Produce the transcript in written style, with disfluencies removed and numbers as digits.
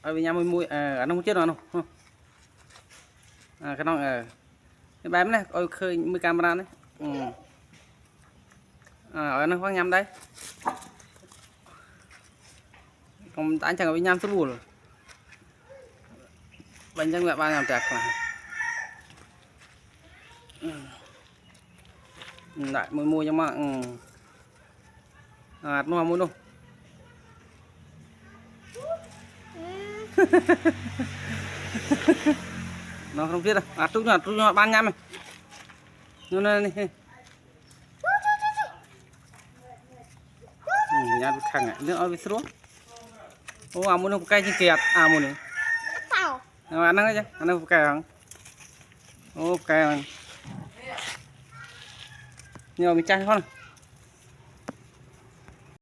ở với nhau mùi ở nó không chết rồi không cái nó cái bám này ôi khơi mùi camera đấy ở nó khoang nhắm đấy còn anh chẳng có với nhau chút buồn rồi bánh tráng mẹ ba làm tẹt mà lại mùi cho mà nó muốn đâu nó không biết đâu trúc nó ban nhăm này nó này nhà bị khăng nó ở bên xuống ô muốn nó cây chi tiệt muốn này ăn nó chứ ăn nó cây không ô cây nhiều mình chai không